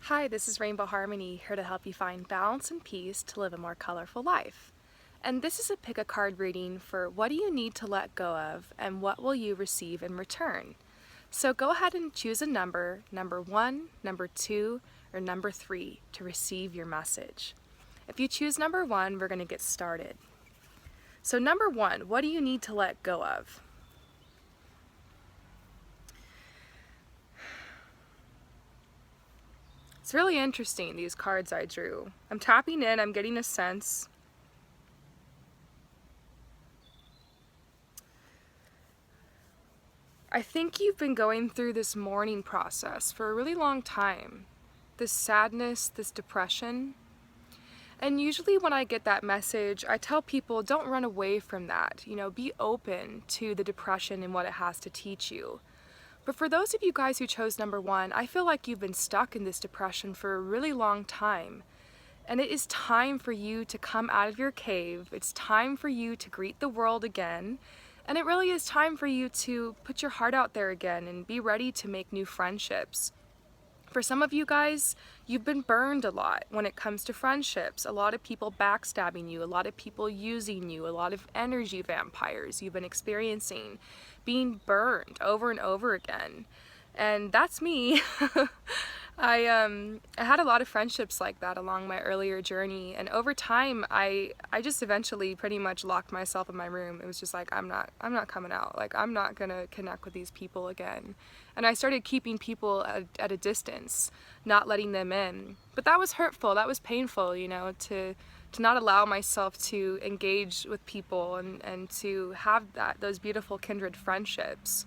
Hi, this is Rainbow Harmony, here to help you find balance and peace to live a more colorful life. And this is a pick a card reading for what do you need to let go of and what will you receive in return. So go ahead and choose a number 1, number 2, or number 3 to receive your message. If you choose number 1, we're going to get started. So number 1, what do you need to let go of? It's really interesting, these cards I drew. I'm tapping in, I'm getting a sense. I think you've been going through this mourning process for a really long time. This sadness, this depression. And usually when I get that message, I tell people don't run away from that. Be open to the depression and what it has to teach you. But for those of you guys who chose number 1, I feel like you've been stuck in this depression for a really long time. And it is time for you to come out of your cave. It's time for you to greet the world again. And it really is time for you to put your heart out there again and be ready to make new friendships. For some of you guys, you've been burned a lot when it comes to friendships. A lot of people backstabbing you, a lot of people using you, a lot of energy vampires you've been experiencing, being burned over and over again. And that's me. I had a lot of friendships like that along my earlier journey, and over time I just eventually pretty much locked myself in my room. It was just like I'm not coming out. Like I'm not gonna connect with these people again. And I started keeping people at a distance, not letting them in. But that was hurtful, that was painful, to not allow myself to engage with people and to have those beautiful kindred friendships.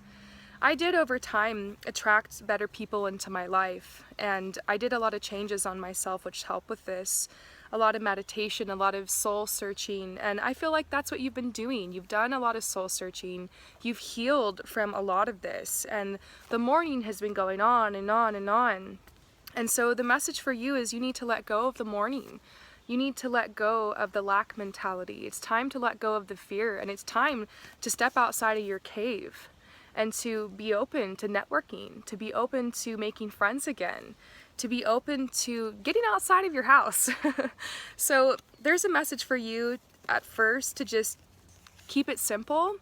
I did over time attract better people into my life, and I did a lot of changes on myself which helped with this. A lot of meditation, a lot of soul searching, and I feel like that's what you've been doing. You've done a lot of soul searching, you've healed from a lot of this, and the mourning has been going on and on and on. And so the message for you is you need to let go of the mourning. You need to let go of the lack mentality. It's time to let go of the fear, and it's time to step outside of your cave and to be open to networking, to be open to making friends again, to be open to getting outside of your house. So there's a message for you at first to just keep it simple.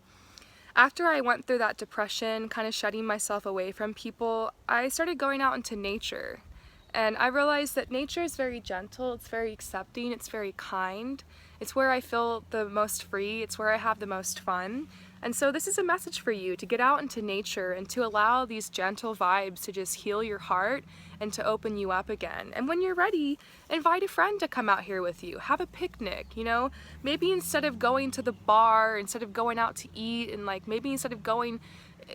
After I went through that depression, kind of shutting myself away from people, I started going out into nature. And I realized that nature is very gentle, it's very accepting, it's very kind. It's where I feel the most free, it's where I have the most fun. And so this is a message for you to get out into nature and to allow these gentle vibes to just heal your heart and to open you up again. And when you're ready, invite a friend to come out here with you. Have a picnic, Maybe instead of going to the bar, instead of going out to eat, and maybe instead of going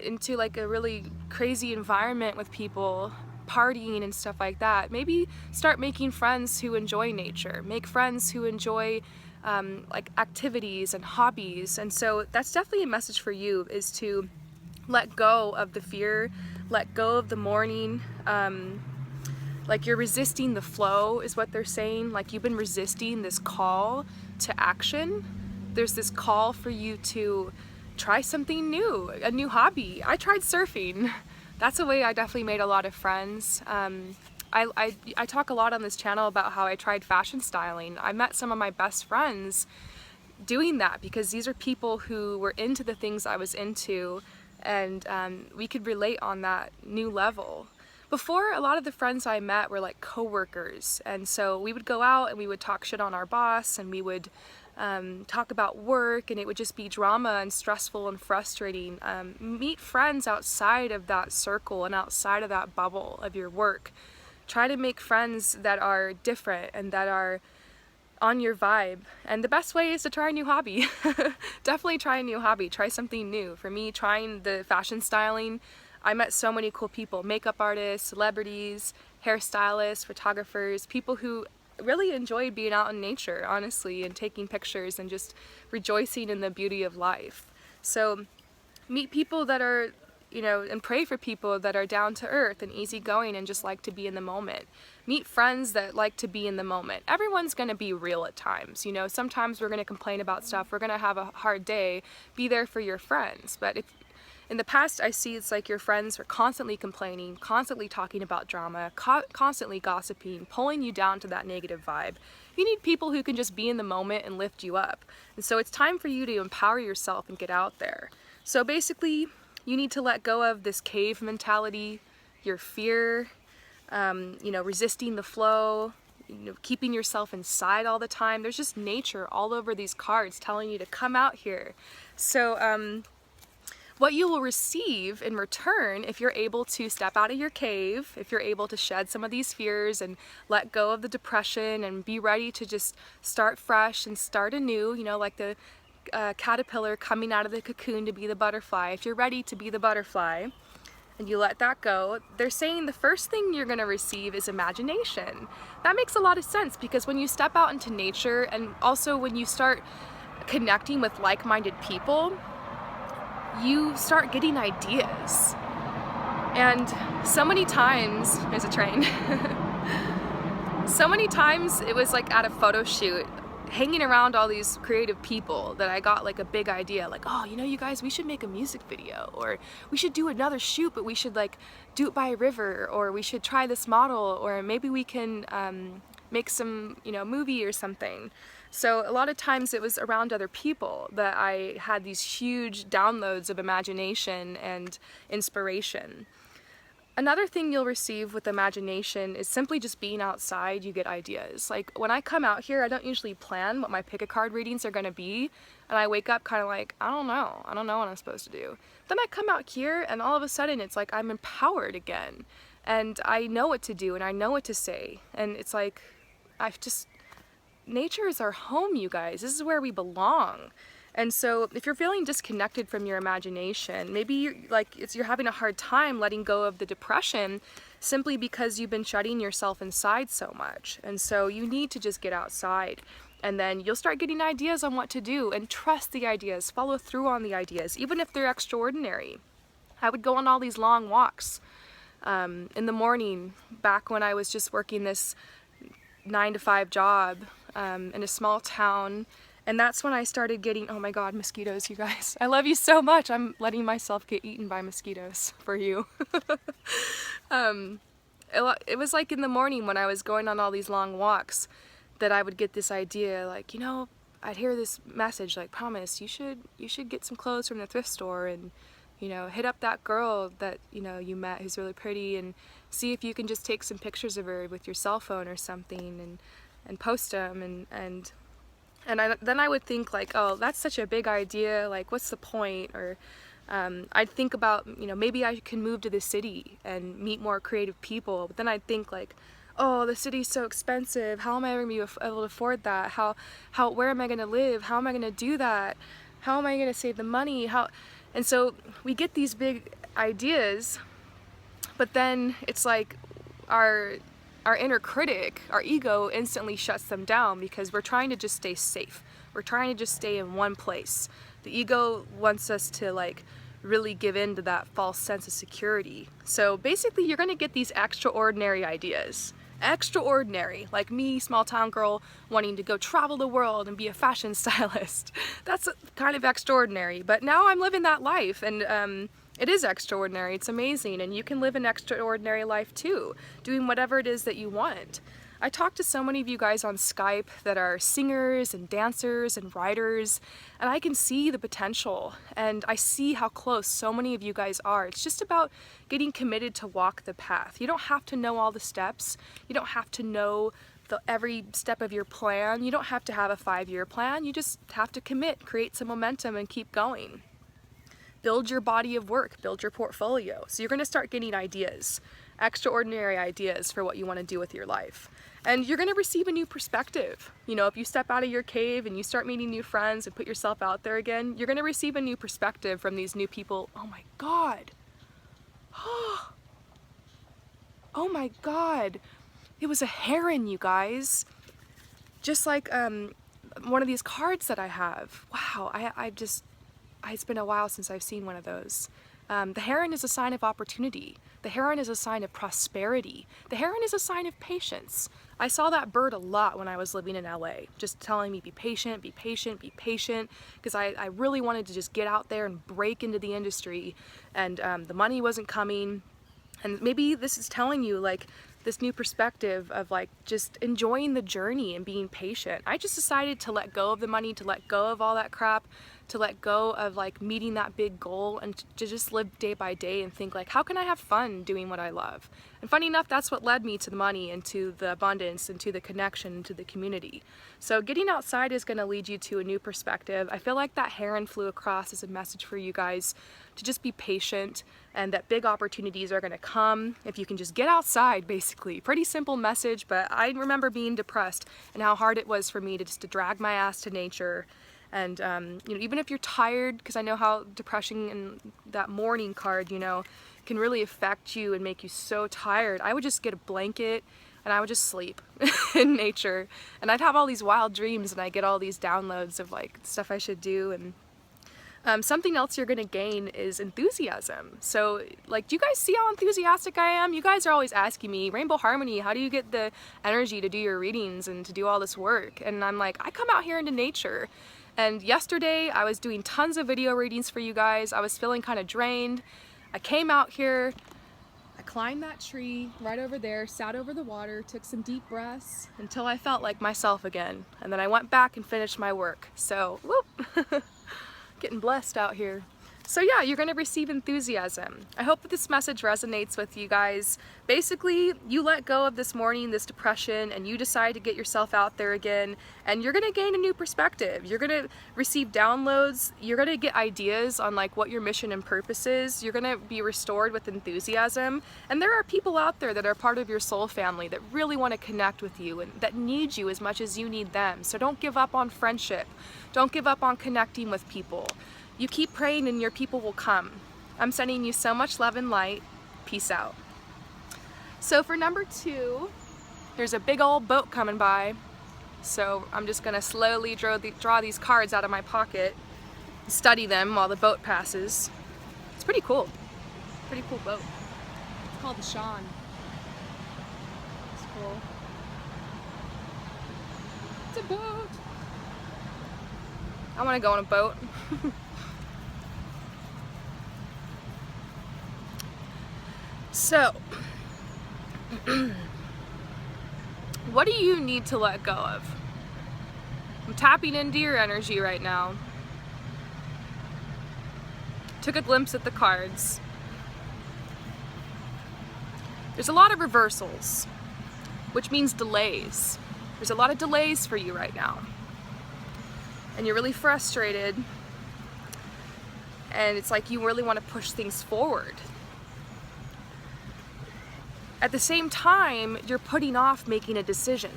into a really crazy environment with people, partying and stuff like that, maybe start making friends who enjoy nature. Make friends who enjoy activities and hobbies. And so that's definitely a message for you, is to let go of the fear, let go of the mourning. You're resisting the flow is what they're saying. You've been resisting this call to action. There's this call for you to try something new, a new hobby. I tried surfing. That's a way I definitely made a lot of friends. I talk a lot on this channel about how I tried fashion styling. I met some of my best friends doing that because these are people who were into the things I was into, and we could relate on that new level. Before, a lot of the friends I met were like coworkers, and so we would go out and we would talk shit on our boss, and we would talk about work, and it would just be drama and stressful and frustrating. Meet friends outside of that circle and outside of that bubble of your work. Try to make friends that are different and that are on your vibe. And the best way is to try a new hobby. Definitely try a new hobby. Try something new. For me, trying the fashion styling, I met so many cool people. Makeup artists, celebrities, hairstylists, photographers, people who really enjoyed being out in nature, honestly, and taking pictures and just rejoicing in the beauty of life. So meet people that are, and pray for people that are down to earth and easygoing and just like to be in the moment. Meet friends that like to be in the moment. Everyone's going to be real at times. Sometimes we're going to complain about stuff. We're going to have a hard day. Be there for your friends. But In the past, I see it's like your friends are constantly complaining, constantly talking about drama, constantly gossiping, pulling you down to that negative vibe. You need people who can just be in the moment and lift you up. And so it's time for you to empower yourself and get out there. So basically, you need to let go of this cave mentality, your fear, resisting the flow, keeping yourself inside all the time. There's just nature all over these cards telling you to come out here. So what you will receive in return, if you're able to step out of your cave, if you're able to shed some of these fears and let go of the depression and be ready to just start fresh and start anew, like the caterpillar coming out of the cocoon to be the butterfly. If you're ready to be the butterfly and you let that go, they're saying the first thing you're going to receive is imagination. That makes a lot of sense, because when you step out into nature and also when you start connecting with like-minded people, you start getting ideas. And so many times, there's a train, so many times it was like at a photo shoot, hanging around all these creative people, that I got like a big idea, like, oh, you guys, we should make a music video, or we should do another shoot, but we should like do it by a river, or we should try this model, or maybe we can make some, movie or something. So a lot of times it was around other people that I had these huge downloads of imagination and inspiration. Another thing you'll receive with imagination is simply just being outside, you get ideas. Like when I come out here, I don't usually plan what my pick-a-card readings are going to be, and I wake up kind of like, I don't know what I'm supposed to do. Then I come out here and all of a sudden it's like I'm empowered again, and I know what to do and I know what to say, and it's like nature is our home, you guys. This is where we belong. And so if you're feeling disconnected from your imagination, maybe you're having a hard time letting go of the depression simply because you've been shutting yourself inside so much. And so you need to just get outside, and then you'll start getting ideas on what to do, and trust the ideas, follow through on the ideas, even if they're extraordinary. I would go on all these long walks in the morning back when I was just working this 9-to-5 job in a small town, and that's when I started getting, oh my god, mosquitoes, you guys. I love you so much. I'm letting myself get eaten by mosquitoes for you. It was like in the morning when I was going on all these long walks that I would get this idea, like, I'd hear this message like, promise, you should get some clothes from the thrift store, and hit up that girl that you met who's really pretty, and see if you can just take some pictures of her with your cell phone or something, and post them, and then I would think like, oh, that's such a big idea, like what's the point? Or I'd think about, maybe I can move to the city and meet more creative people, but then I'd think like, oh, the city's so expensive, how am I going to be able to afford that? Where am I going to live? How am I going to do that? How am I going to save the money? And so we get these big ideas, but then it's like our inner critic, our ego, instantly shuts them down because we're trying to just stay safe. We're trying to just stay in one place. The ego wants us to like really give in to that false sense of security. So basically you're gonna get these extraordinary ideas. Extraordinary, like me, small town girl, wanting to go travel the world and be a fashion stylist. That's kind of extraordinary, but now I'm living that life, and it is extraordinary, it's amazing, and you can live an extraordinary life too, doing whatever it is that you want. I talk to so many of you guys on Skype that are singers and dancers and writers, and I can see the potential, and I see how close so many of you guys are. It's just about getting committed to walk the path. You don't have to know all the steps. You don't have to know every step of your plan. You don't have to have a 5-year plan. You just have to commit, create some momentum, and keep going. Build your body of work, build your portfolio. So you're going to start getting ideas, extraordinary ideas for what you want to do with your life. And you're going to receive a new perspective. If you step out of your cave and you start meeting new friends and put yourself out there again, you're going to receive a new perspective from these new people. Oh my God. Oh my God. It was a heron, you guys. Just like one of these cards that I have. Wow, it's been a while since I've seen one of those. The heron is a sign of opportunity. The heron is a sign of prosperity. The heron is a sign of patience. I saw that bird a lot when I was living in LA, just telling me be patient, be patient, be patient, because I really wanted to just get out there and break into the industry, and the money wasn't coming. And maybe this is telling you like this new perspective of like just enjoying the journey and being patient. I just decided to let go of the money, to let go of all that crap, to let go of like meeting that big goal, and to just live day by day and think like, how can I have fun doing what I love? And funny enough, that's what led me to the money and to the abundance and to the connection and to the community. So getting outside is going to lead you to a new perspective. I feel like that heron flew across as a message for you guys to just be patient, and that big opportunities are going to come if you can just get outside, basically. Pretty simple message, but I remember being depressed and how hard it was for me to just to drag my ass to nature. And you know, even if you're tired, because I know how depression and that morning card, you know, can really affect you and make you so tired, I would just get a blanket and I would just sleep in nature. And I'd have all these wild dreams, and I get all these downloads of like stuff I should do. And something else you're gonna gain is enthusiasm. So like, do you guys see how enthusiastic I am? You guys are always asking me, Rainbow Harmony, how do you get the energy to do your readings and to do all this work? And I'm like, I come out here into nature. And yesterday I was doing tons of video readings for you guys. I was feeling kind of drained. I came out here, I climbed that tree right over there, sat over the water, took some deep breaths until I felt like myself again. And then I went back and finished my work. So, whoop. Getting blessed out here. So yeah, you're going to receive enthusiasm. I hope that this message resonates with you guys. Basically, you let go of this morning, this depression, and you decide to get yourself out there again, and you're going to gain a new perspective. You're going to receive downloads. You're going to get ideas on like what your mission and purpose is. You're going to be restored with enthusiasm. And there are people out there that are part of your soul family that really want to connect with you and that need you as much as you need them. So don't give up on friendship. Don't give up on connecting with people. You keep praying and your people will come. I'm sending you so much love and light. Peace out. So for number 2, there's a big old boat coming by. So I'm just gonna slowly draw these cards out of my pocket, study them while the boat passes. It's pretty cool. Pretty cool boat. It's called the Sean. It's cool. It's a boat. I wanna go on a boat. So, what do you need to let go of? I'm tapping into your energy right now. Took a glimpse at the cards. There's a lot of reversals, which means delays. There's a lot of delays for you right now. And you're really frustrated. And it's like you really want to push things forward. At the same time, you're putting off making a decision.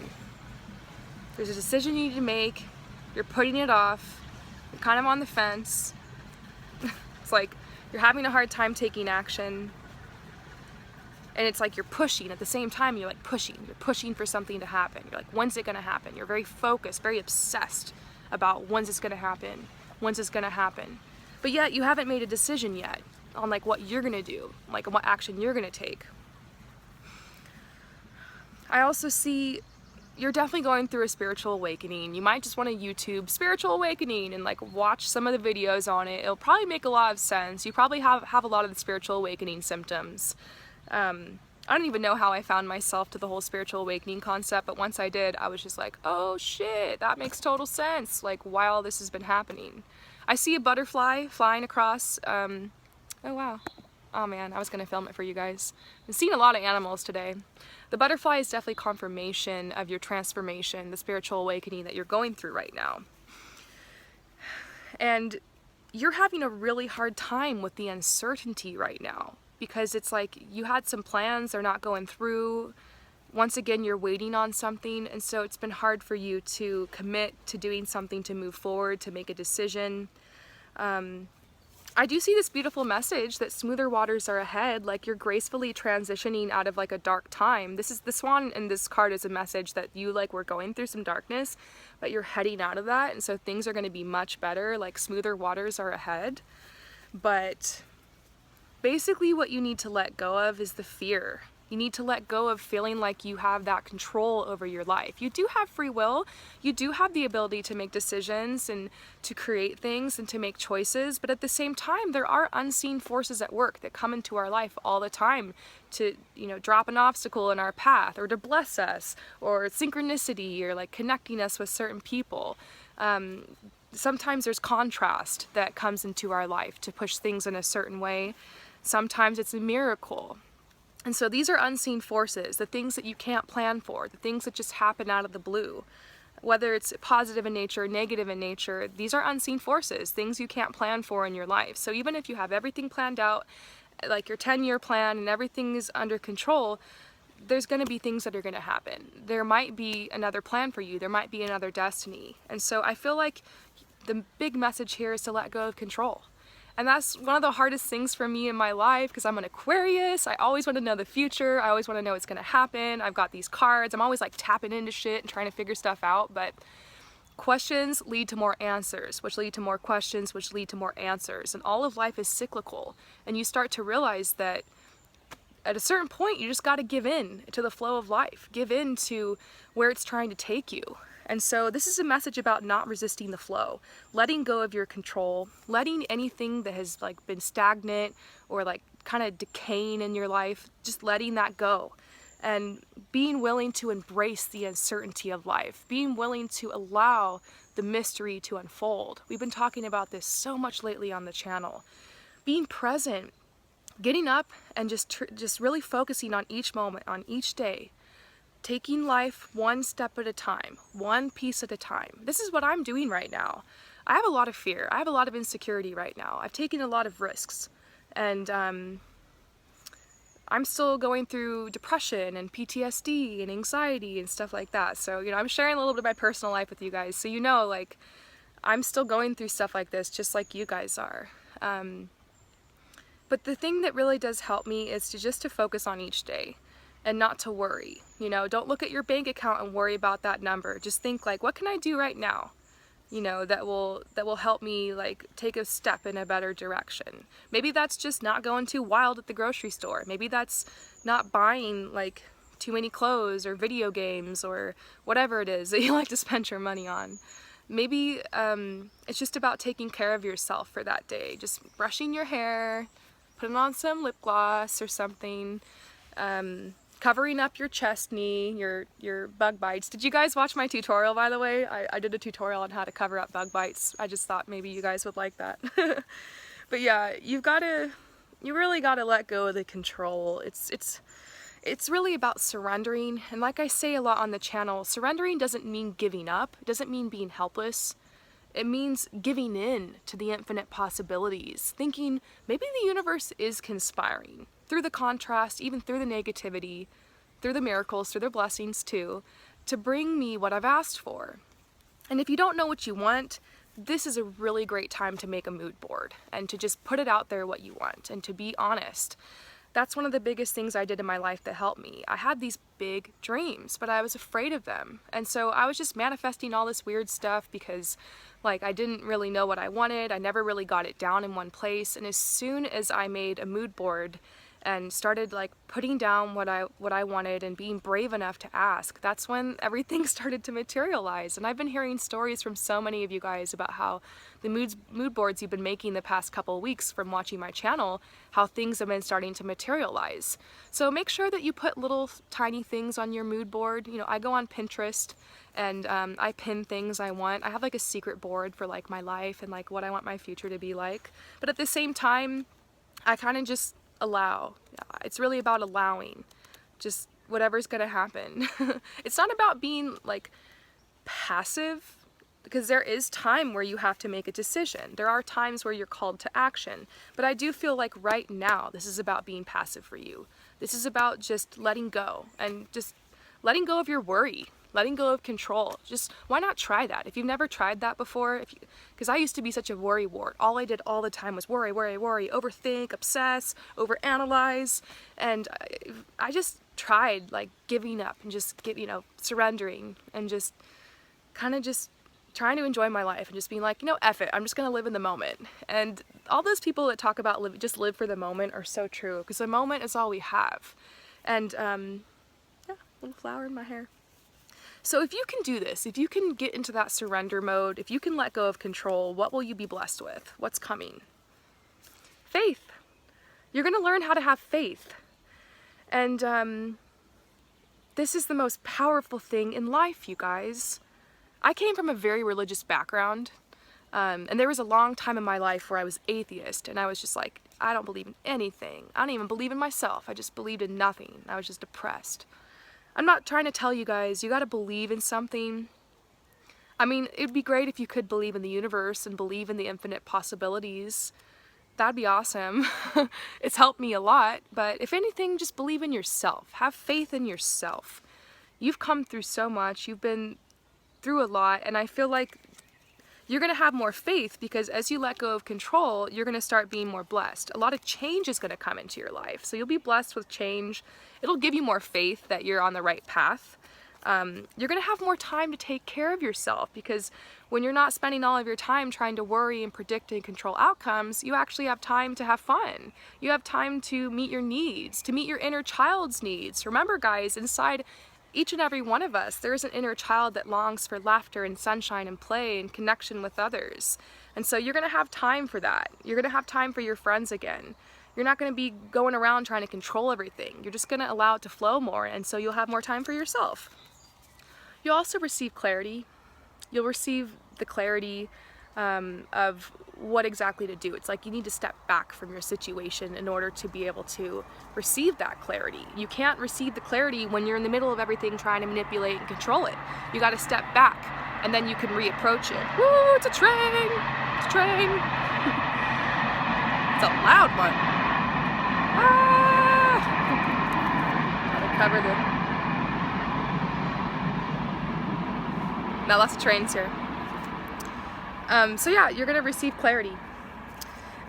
There's a decision you need to make, you're putting it off, you're kind of on the fence. It's like you're having a hard time taking action. And it's like you're pushing at the same time, you're pushing for something to happen. You're like, when's it gonna happen? You're very focused, very obsessed about when's it's gonna happen, when's it's gonna happen. But yet you haven't made a decision yet on like what you're gonna do, like what action you're gonna take. I also see you're definitely going through a spiritual awakening. You might just want to YouTube spiritual awakening and like watch some of the videos on it. It'll probably make a lot of sense. You probably have a lot of the spiritual awakening symptoms. I don't even know how I found myself to the whole spiritual awakening concept, but once I did, I was just like, oh shit, that makes total sense, like why all this has been happening. I see a butterfly flying across, oh wow. Oh man, I was gonna film it for you guys. I've seen a lot of animals today. The butterfly is definitely confirmation of your transformation, the spiritual awakening that you're going through right now. And you're having a really hard time with the uncertainty right now, because it's like you had some plans, they're not going through. Once again, you're waiting on something, and so it's been hard for you to commit to doing something, to move forward, to make a decision. I do see this beautiful message that smoother waters are ahead, like you're gracefully transitioning out of like a dark time. This is the swan in this card is a message that you like were going through some darkness, but you're heading out of that, and so things are going to be much better, like smoother waters are ahead. But basically what you need to let go of is the fear. You need to let go of feeling like you have that control over your life. You do have free will. You do have the ability to make decisions and to create things and to make choices. But at the same time, there are unseen forces at work that come into our life all the time to, drop an obstacle in our path, or to bless us, or synchronicity, or like connecting us with certain people. Sometimes there's contrast that comes into our life to push things in a certain way. Sometimes it's a miracle. And so these are unseen forces, the things that you can't plan for, the things that just happen out of the blue. Whether it's positive in nature or negative in nature, these are unseen forces, things you can't plan for in your life. So even if you have everything planned out, like your 10-year plan, and everything is under control, there's going to be things that are going to happen. There might be another plan for you. There might be another destiny. And so I feel like the big message here is to let go of control. And that's one of the hardest things for me in my life, because I'm an Aquarius. I always want to know the future. I always want to know what's going to happen. I've got these cards. I'm always like tapping into shit and trying to figure stuff out. But questions lead to more answers, which lead to more questions, which lead to more answers. And all of life is cyclical. And you start to realize that at a certain point, you just got to give in to the flow of life. Give in to where it's trying to take you. And so this is a message about not resisting the flow, letting go of your control, letting anything that has like been stagnant or like kind of decaying in your life, just letting that go, and being willing to embrace the uncertainty of life, being willing to allow the mystery to unfold. We've been talking about this so much lately on the channel. Being present, getting up and just really focusing on each moment, on each day. Taking life one step at a time, one piece at a time. This is what I'm doing right now. I have a lot of fear. I have a lot of insecurity right now. I've taken a lot of risks, and I'm still going through depression and PTSD and anxiety and stuff like that. So, I'm sharing a little bit of my personal life with you guys. So, like, I'm still going through stuff like this, just like you guys are. But the thing that really does help me is to focus on each day. And not to worry. Don't look at your bank account and worry about that number. Just think like, what can I do right now? That will help me like take a step in a better direction. Maybe that's just not going too wild at the grocery store. Maybe that's not buying like too many clothes or video games or whatever it is that you like to spend your money on. Maybe it's just about taking care of yourself for that day. Just brushing your hair, putting on some lip gloss or something. Covering up your chest knee, your bug bites. Did you guys watch my tutorial, by the way? I did a tutorial on how to cover up bug bites. I just thought maybe you guys would like that. But yeah, you really gotta let go of the control. It's really about surrendering. And like I say a lot on the channel, surrendering doesn't mean giving up. It doesn't mean being helpless. It means giving in to the infinite possibilities, thinking maybe the universe is conspiring through the contrast, even through the negativity, through the miracles, through the blessings too, to bring me what I've asked for. And if you don't know what you want, this is a really great time to make a mood board and to just put it out there what you want and to be honest. That's one of the biggest things I did in my life that helped me. I had these big dreams, but I was afraid of them. And so I was just manifesting all this weird stuff because like I didn't really know what I wanted. I never really got it down in one place. And as soon as I made a mood board and started like putting down what I wanted and being brave enough to ask, that's when everything started to materialize. And I've been hearing stories from so many of you guys about how the mood boards you've been making the past couple of weeks from watching my channel, how things have been starting to materialize. So make sure that you put little tiny things on your mood board. I go on Pinterest and I pin things I want. I have like a secret board for like my life and like what I want my future to be like. But at the same time, I kind of just allow. It's really about allowing just whatever's gonna happen. It's not about being like passive, because there is time where you have to make a decision. There are times where you're called to action, but I do feel like right now this is about being passive for you. This is about just letting go and just letting go of your worry, letting go of control. Just why not try that? If you've never tried that before, because I used to be such a worry wart. All I did all the time was worry, overthink, obsess, overanalyze, and I just tried like giving up and just surrendering and just kind of just trying to enjoy my life and just being like, you know, F it, I'm just gonna live in the moment. And all those people that talk about just live for the moment are so true, because the moment is all we have. And yeah, little flower in my hair. So if you can do this, if you can get into that surrender mode, if you can let go of control, what will you be blessed with? What's coming? Faith. You're gonna learn how to have faith. And this is the most powerful thing in life, you guys. I came from a very religious background, and there was a long time in my life where I was atheist, and I was just like, I don't believe in anything. I don't even believe in myself. I just believed in nothing. I was just depressed. I'm not trying to tell you guys, you gotta believe in something. I mean, it'd be great if you could believe in the universe and believe in the infinite possibilities. That'd be awesome. It's helped me a lot, but if anything, just believe in yourself. Have faith in yourself. You've come through so much, you've been through a lot, and I feel like you're gonna have more faith because as you let go of control, you're gonna start being more blessed. A lot of change is gonna come into your life, so you'll be blessed with change. It'll give you more faith that you're on the right path. You're gonna have more time to take care of yourself, because when you're not spending all of your time trying to worry and predict and control outcomes, you actually have time to have fun. You have time to meet your needs, to meet your inner child's needs. Remember, guys, inside each and every one of us, there is an inner child that longs for laughter and sunshine and play and connection with others. And so you're gonna have time for that. You're gonna have time for your friends again. You're not gonna be going around trying to control everything. You're just gonna allow it to flow more, and so you'll have more time for yourself. You'll also receive clarity. You'll receive the clarity of what exactly to do. It's like you need to step back from your situation in order to be able to receive that clarity. You can't receive the clarity when you're in the middle of everything trying to manipulate and control it. You got to step back, and then you can reapproach it. Woo, it's a train! It's a train! It's a loud one. Ah! Gotta cover the... Now lots of trains here. So yeah, you're gonna receive clarity.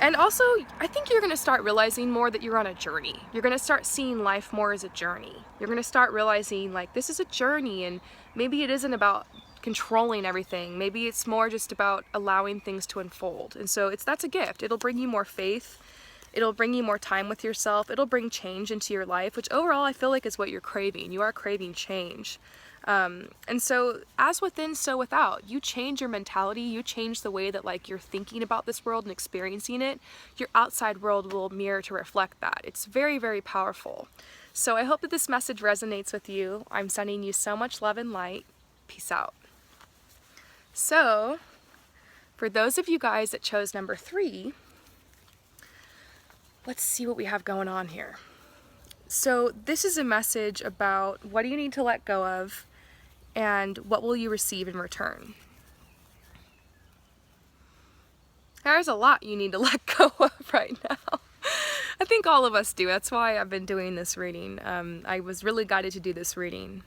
And also, I think you're gonna start realizing more that you're on a journey. You're gonna start seeing life more as a journey. You're gonna start realizing, like, this is a journey, and maybe it isn't about controlling everything. Maybe it's more just about allowing things to unfold. And so that's a gift. It'll bring you more faith. It'll bring you more time with yourself. It'll bring change into your life, which overall I feel like is what you're craving. You are craving change. And so as within, so without. You change your mentality, you change the way that, like, you're thinking about this world and experiencing it. Your outside world will mirror to reflect that. It's very, very powerful. So I hope that this message resonates with you. I'm sending you so much love and light. Peace out. So for those of you guys that chose number 3, let's see what we have going on here. So this is a message about what do you need to let go of, and what will you receive in return? There's a lot you need to let go of right now. I think all of us do. That's why I've been doing this reading. I was really guided to do this reading.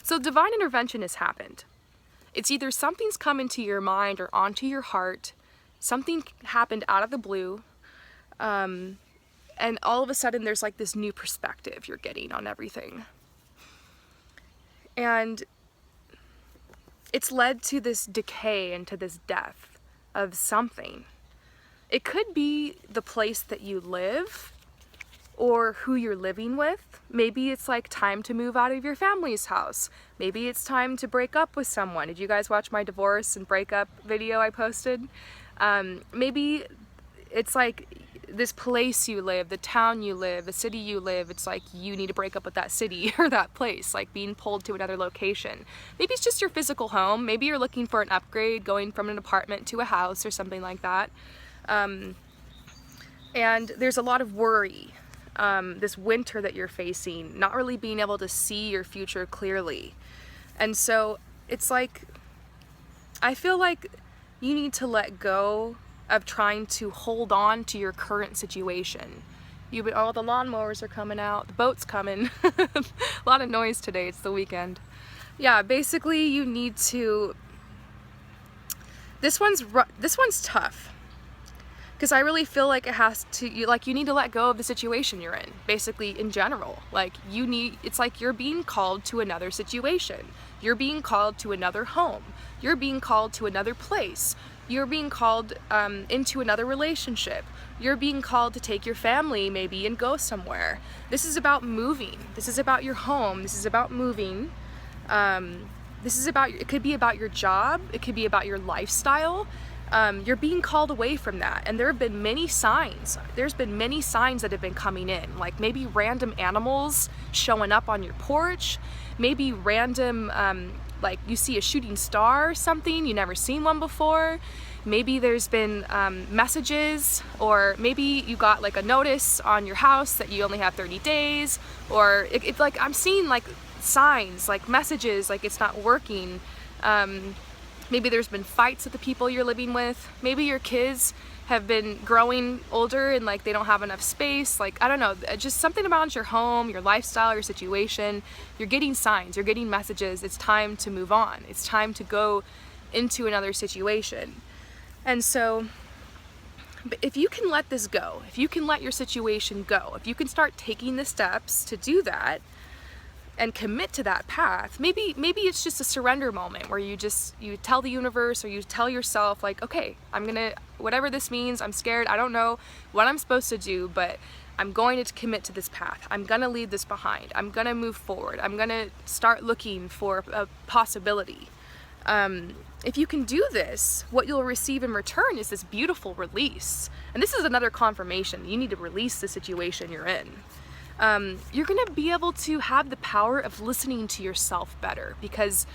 So divine intervention has happened. It's either something's come into your mind or onto your heart, something happened out of the blue, and all of a sudden there's like this new perspective you're getting on everything. And it's led to this decay and to this death of something. It could be the place that you live or who you're living with. Maybe it's like time to move out of your family's house. Maybe it's time to break up with someone. Did you guys watch my divorce and breakup video I posted? Maybe it's like this place you live, the town you live, the city you live, it's like you need to break up with that city or that place, like being pulled to another location. Maybe it's just your physical home. Maybe you're looking for an upgrade, going from an apartment to a house or something like that. And there's a lot of worry, this winter that you're facing, not really being able to see your future clearly. And so it's like, I feel like you need to let go of trying to hold on to your current situation. The lawnmowers are coming out, the boat's coming. A lot of noise today, it's the weekend. Yeah, basically you need to, this one's tough. Because I really feel like it has to, you need to let go of the situation you're in, basically in general. Like it's like you're being called to another situation. You're being called to another home. You're being called to another place. You're being called into another relationship. You're being called to take your family maybe and go somewhere. This is about moving. This is about your home. This is about moving. It could be about your job. It could be about your lifestyle. You're being called away from that, and there have been many signs. There's been many signs that have been coming in, like maybe random animals showing up on your porch, maybe random, like you see a shooting star or something, you never seen one before. Maybe there's been messages, or maybe you got like a notice on your house that you only have 30 days, or it's like I'm seeing like signs, like messages, like it's not working. Maybe there's been fights with the people you're living with. Maybe your kids have been growing older and like they don't have enough space. Like, I don't know, just something about your home, your lifestyle, your situation. You're getting signs, you're getting messages. It's time to move on. It's time to go into another situation. And so, if you can let this go, if you can let your situation go, if you can start taking the steps to do that, and commit to that path, maybe it's just a surrender moment where you tell the universe, or you tell yourself like, okay, whatever this means, I'm scared, I don't know what I'm supposed to do, but I'm going to commit to this path. I'm gonna leave this behind. I'm gonna move forward. I'm gonna start looking for a possibility. If you can do this, what you'll receive in return is this beautiful release. And this is another confirmation. You need to release the situation you're in. You're going to be able to have the power of listening to yourself better, because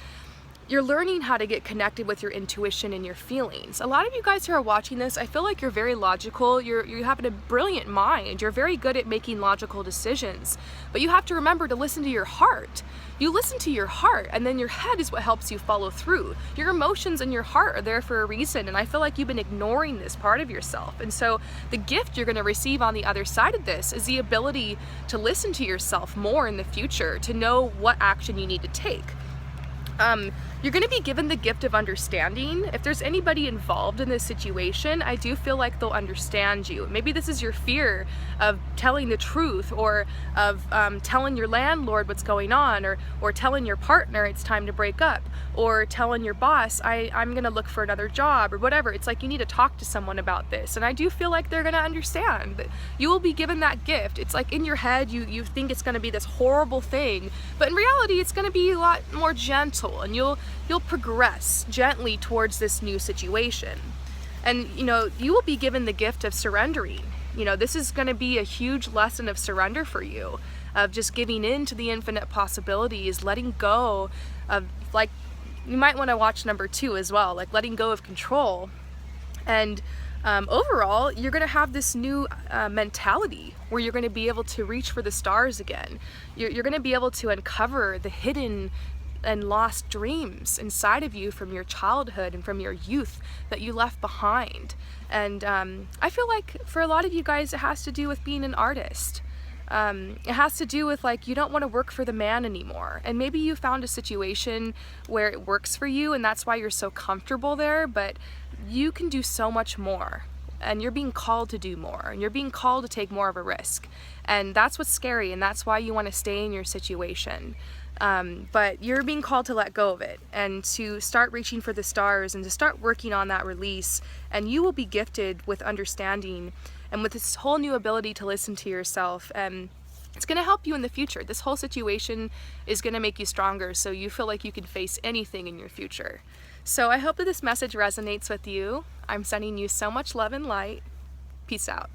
you're learning how to get connected with your intuition and your feelings. A lot of you guys who are watching this, I feel like you're very logical. You have a brilliant mind. You're very good at making logical decisions, but you have to remember to listen to your heart. You listen to your heart, and then your head is what helps you follow through. Your emotions and your heart are there for a reason, and I feel like you've been ignoring this part of yourself. And so the gift you're going to receive on the other side of this is the ability to listen to yourself more in the future, to know what action you need to take. You're going to be given the gift of understanding. If there's anybody involved in this situation, I do feel like they'll understand you. Maybe this is your fear of telling the truth, or of telling your landlord what's going on, or telling your partner it's time to break up, or telling your boss, I'm going to look for another job, or whatever. It's like you need to talk to someone about this, and I do feel like they're going to understand. You will be given that gift. It's like in your head you think it's going to be this horrible thing, but in reality it's going to be a lot more gentle, and you'll progress gently towards this new situation. And you will be given the gift of surrendering. This is going to be a huge lesson of surrender for you, of just giving in to the infinite possibilities, letting go of, like, you might want to watch number 2 as well, like letting go of control. And overall, you're going to have this new mentality where you're going to be able to reach for the stars again. You're going to be able to uncover the hidden and lost dreams inside of you from your childhood and from your youth that you left behind. And I feel like for a lot of you guys, it has to do with being an artist. It has to do with, like, you don't want to work for the man anymore, and maybe you found a situation where it works for you and that's why you're so comfortable there, but you can do so much more, and you're being called to do more, and you're being called to take more of a risk, and that's what's scary, and that's why you want to stay in your situation. But you're being called to let go of it and to start reaching for the stars and to start working on that release, and you will be gifted with understanding and with this whole new ability to listen to yourself, and it's going to help you in the future. This whole situation is going to make you stronger, so you feel like you can face anything in your future. So I hope that this message resonates with you. I'm sending you so much love and light. Peace out.